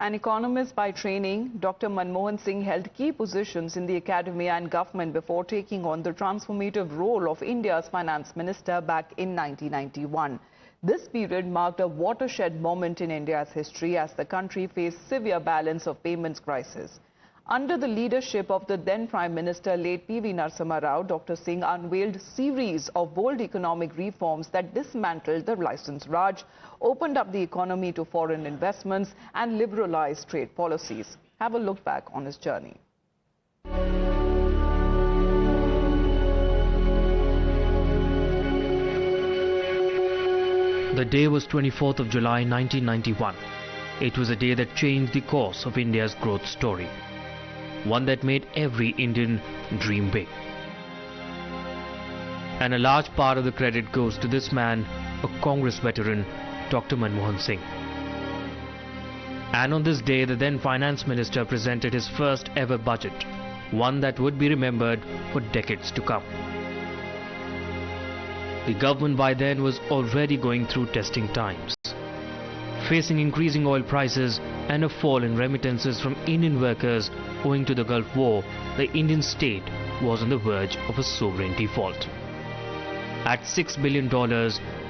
An economist by training, Dr. Manmohan Singh held key positions in the academia and government before taking on the transformative role of India's finance minister back in 1991. This period marked a watershed moment in India's history as the country faced severe balance of payments crisis. Under the leadership of the then Prime Minister, late P.V. Narasimha Rao, Dr. Singh unveiled a series of bold economic reforms that dismantled the license Raj, opened up the economy to foreign investments and liberalized trade policies. Have a look back on his journey. The day was 24th of July 1991. It was a day that changed the course of India's growth story. One that made every Indian dream big. And a large part of the credit goes to this man, a Congress veteran, Dr. Manmohan Singh. And on this day, the then Finance Minister presented his first ever budget, one that would be remembered for decades to come. The government by then was already going through testing times, facing increasing oil prices and a fall in remittances from Indian workers owing to the Gulf War. The Indian state was on the verge of a sovereign default. At $6 billion,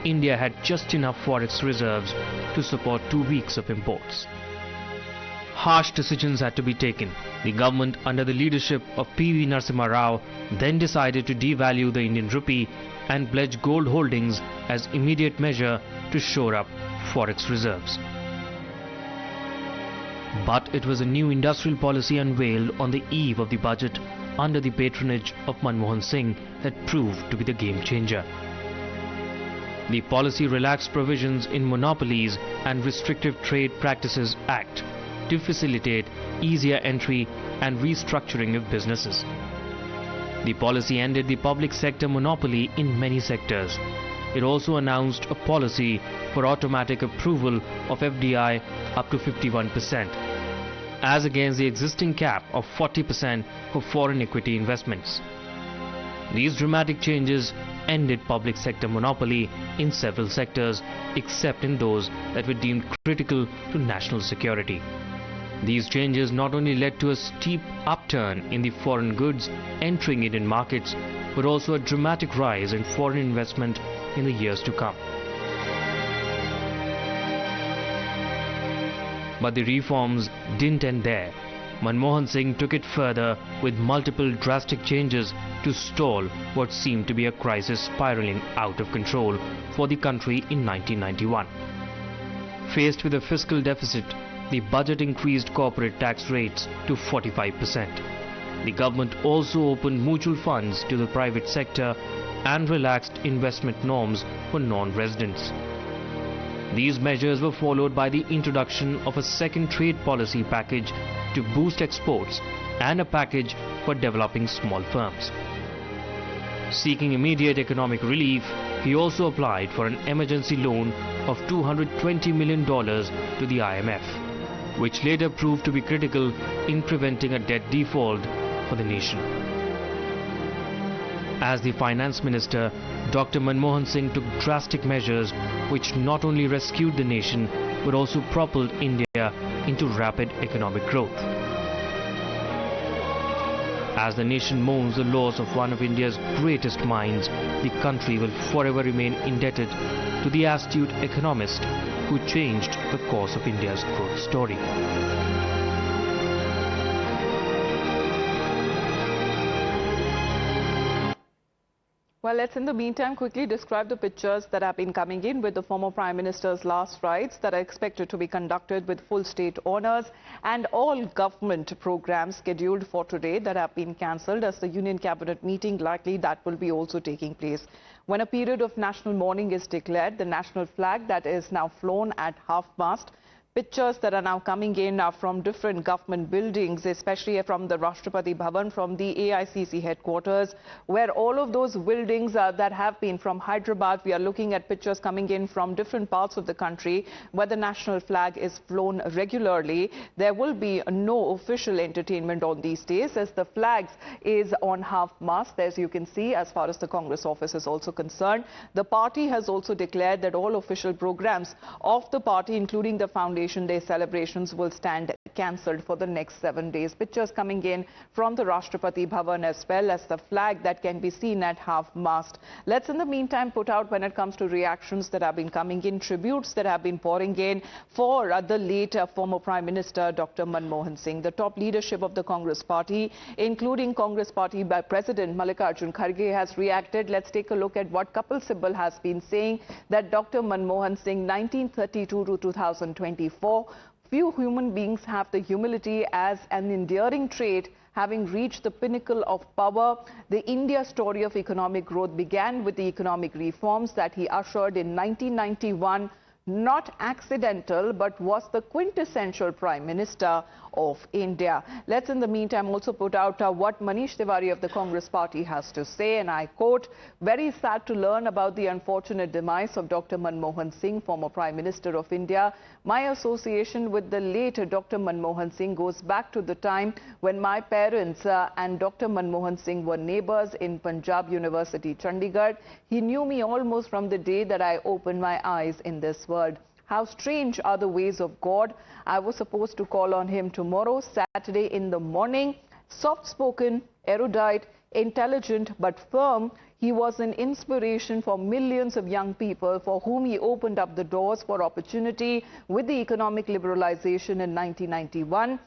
India had just enough forex reserves to support 2 weeks of imports. Harsh decisions had to be taken. The government, under the leadership of P.V. Narasimha Rao, then decided to devalue the Indian rupee and pledge gold holdings as immediate measure to shore up forex reserves. But it was a new industrial policy unveiled on the eve of the budget under the patronage of Manmohan Singh that proved to be the game changer. The Policy Relaxed Provisions in Monopolies and Restrictive Trade Practices Act to facilitate easier entry and restructuring of businesses. The policy ended the public sector monopoly in many sectors. It also announced a policy for automatic approval of FDI up to 51%, as against the existing cap of 40% for foreign equity investments. These dramatic changes ended public sector monopoly in several sectors, except in those that were deemed critical to national security. These changes not only led to a steep upturn in the foreign goods entering Indian markets, but also a dramatic rise in foreign investment in the years to come. But the reforms didn't end there. Manmohan Singh took it further with multiple drastic changes to stall what seemed to be a crisis spiraling out of control for the country in 1991. Faced with a fiscal deficit, the budget increased corporate tax rates to 45%. The government also opened mutual funds to the private sector and relaxed investment norms for non-residents. These measures were followed by the introduction of a second trade policy package to boost exports and a package for developing small firms. Seeking immediate economic relief, he also applied for an emergency loan of $220 million to the IMF, which later proved to be critical in preventing a debt default for the nation. As the Finance Minister, Dr. Manmohan Singh took drastic measures which not only rescued the nation but also propelled India into rapid economic growth. As the nation mourns the loss of one of India's greatest minds, the country will forever remain indebted to the astute economist who changed the course of India's growth story. Well, let's in the meantime quickly describe the pictures that have been coming in with the former Prime Minister's last rites that are expected to be conducted with full state honours, and all government programs scheduled for today that have been cancelled as the Union Cabinet meeting likely that will be also taking place. When a period of national mourning is declared, the national flag that is now flown at half-mast. Pictures that are now coming in from different government buildings, especially from the Rashtrapati Bhavan, from the AICC headquarters, where all of those buildings that have been from Hyderabad, we are looking at pictures coming in from different parts of the country where the national flag is flown regularly. There will be no official entertainment on these days as the flags is on half-mast, as you can see, as far as the Congress office is also concerned. The party has also declared that all official programs of the party, including the foundation Inauguration Day celebrations will stand cancelled for the next 7 days. Pictures coming in from the Rashtrapati Bhavan as well as the flag that can be seen at Half-Mast. Let's in the meantime put out when it comes to reactions that have been coming in, tributes that have been pouring in for the late former Prime Minister Dr. Manmohan Singh. The top leadership of the Congress party, including Congress party by President Mallikarjun Kharge, has reacted. Let's take a look at what Kapil Sibal has been saying, that Dr. Manmohan Singh, 1932 to 2024, few human beings have the humility as an endearing trait. Having reached the pinnacle of power, the India story of economic growth began with the economic reforms that he ushered in 1991. Not accidental, but was the quintessential Prime Minister of India. Let's in the meantime also put out what Manish Tiwari of the Congress party has to say, and I quote, "Very sad to learn about the unfortunate demise of Dr. Manmohan Singh, former Prime Minister of India. My association with the late Dr. Manmohan Singh goes back to the time when my parents and Dr. Manmohan Singh were neighbors in Punjab University, Chandigarh. He knew me almost from the day that I opened my eyes in this world. How strange are the ways of God. I was supposed to call on him tomorrow, Saturday in the morning. Soft-spoken, erudite, intelligent but firm, he was an inspiration for millions of young people for whom he opened up the doors for opportunity with the economic liberalization in 1991.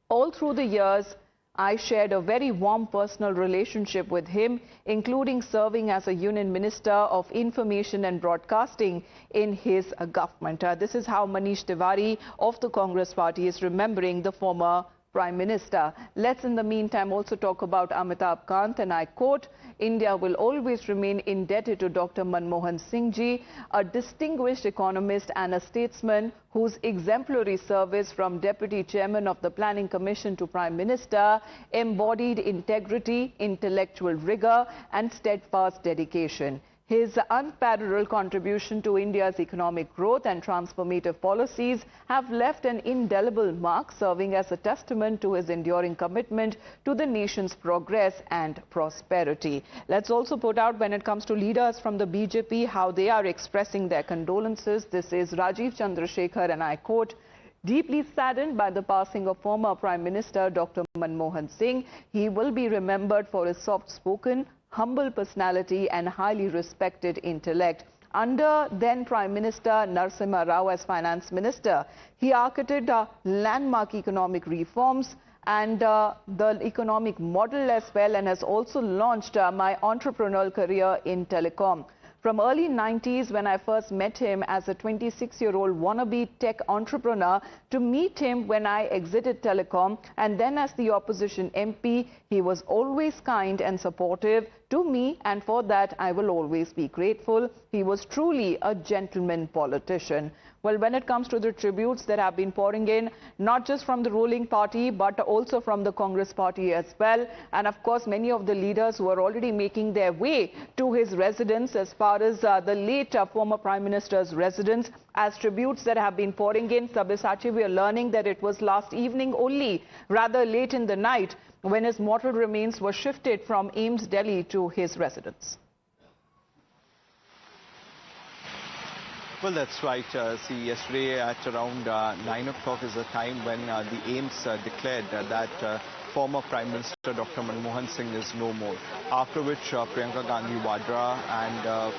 All through the years, I shared a very warm personal relationship with him, including serving as a Union Minister of Information and Broadcasting in his government." This is how Manish Tiwari of the Congress party is remembering the former Prime Minister. Let's in the meantime also talk about Amitabh Kant, and I quote, "India will always remain indebted to Dr. Manmohan Singh ji, a distinguished economist and a statesman whose exemplary service from Deputy Chairman of the Planning Commission to Prime Minister embodied integrity, intellectual rigor and steadfast dedication. His unparalleled contribution to India's economic growth and transformative policies have left an indelible mark, serving as a testament to his enduring commitment to the nation's progress and prosperity." Let's also put out when it comes to leaders from the BJP, how they are expressing their condolences. This is Rajiv Chandrasekhar, and I quote, "Deeply saddened by the passing of former Prime Minister Dr. Manmohan Singh. He will be remembered for his soft-spoken, humble personality and highly respected intellect. Under then Prime Minister Narasimha Rao as Finance Minister, he architected landmark economic reforms and the economic model as well, and has also launched my entrepreneurial career in telecom. From early 90s, when I first met him as a 26-year-old wannabe tech entrepreneur, to meet him when I exited telecom, and then as the opposition MP, he was always kind and supportive to me, and for that I will always be grateful. He was truly a gentleman politician." Well, when it comes to the tributes that have been pouring in, not just from the ruling party, but also from the Congress party as well. And of course, many of the leaders who are already making their way to his residence, as far as the late former Prime Minister's residence, as tributes that have been pouring in. Sabyasachi, we are learning that it was last evening only, rather late in the night, when his mortal remains were shifted from AIIMS, Delhi to his residence. Well, that's right. See, yesterday at around 9 o'clock is the time when the AIIMS declared that former Prime Minister Dr. Manmohan Singh is no more. After which Priyanka Gandhi Vadra and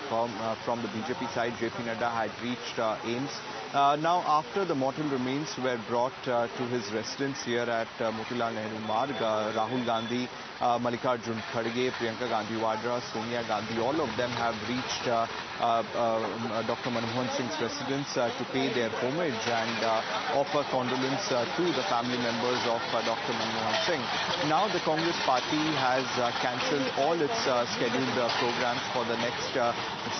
from the BJP side, JP Nadda had reached AIIMS. Now, after the mortal remains were brought to his residence here at Motilal Nehru Marg, Rahul Gandhi, Mallikarjun Kharge, Priyanka Gandhi Vadra, Sonia Gandhi, all of them have reached Dr. Manmohan Singh's residence to pay their homage and offer condolence to the family members of Dr. Manmohan Singh. Now, the Congress party has cancelled all its scheduled programs for the next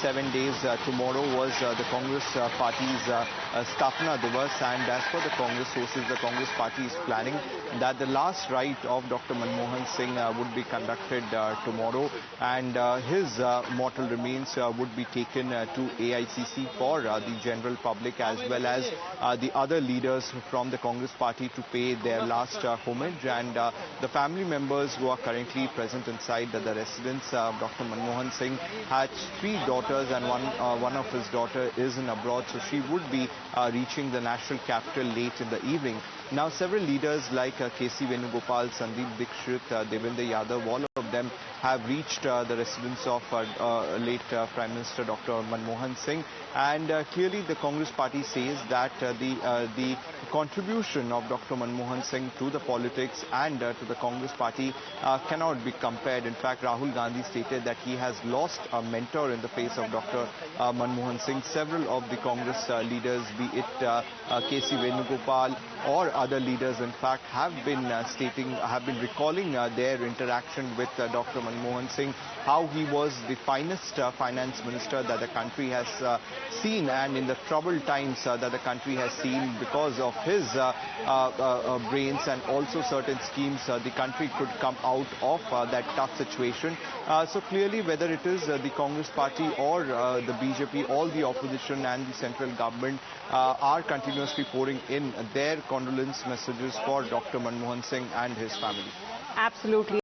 7 days. Tomorrow was the Congress party's Sthapana Divas, and as per the Congress sources, the Congress party is planning that the last rite of Dr. Manmohan Singh would be conducted tomorrow, and his mortal remains would be taken to AICC for the general public as well as the other leaders from the Congress party to pay their last homage. And the family members who are currently present inside the residence. Dr. Manmohan Singh had 3 daughters, and one of his daughter is in abroad, so she would be reaching the national capital late in the evening. Now, several leaders like K.C. Venugopal, Sandeep Dikshit, Devendra Yadav, all of them have reached the residence of late Prime Minister Dr. Manmohan Singh, and clearly the Congress party says that the contribution of Dr. Manmohan Singh to the politics and to the Congress party cannot be compared. In fact, Rahul Gandhi stated that he has lost a mentor in the face of Dr. Manmohan Singh. Several of the Congress leaders, be it K.C. Venugopal or other leaders, in fact, have been recalling their interaction with Dr. Manmohan Singh, how he was the finest finance minister that the country has seen, and in the troubled times that the country has seen, because of his brains and also certain schemes, the country could come out of that tough situation. So clearly, whether it is the Congress party or the BJP, all the opposition and the central government are continuously pouring in their condolence messages for Dr. Manmohan Singh and his family. Absolutely.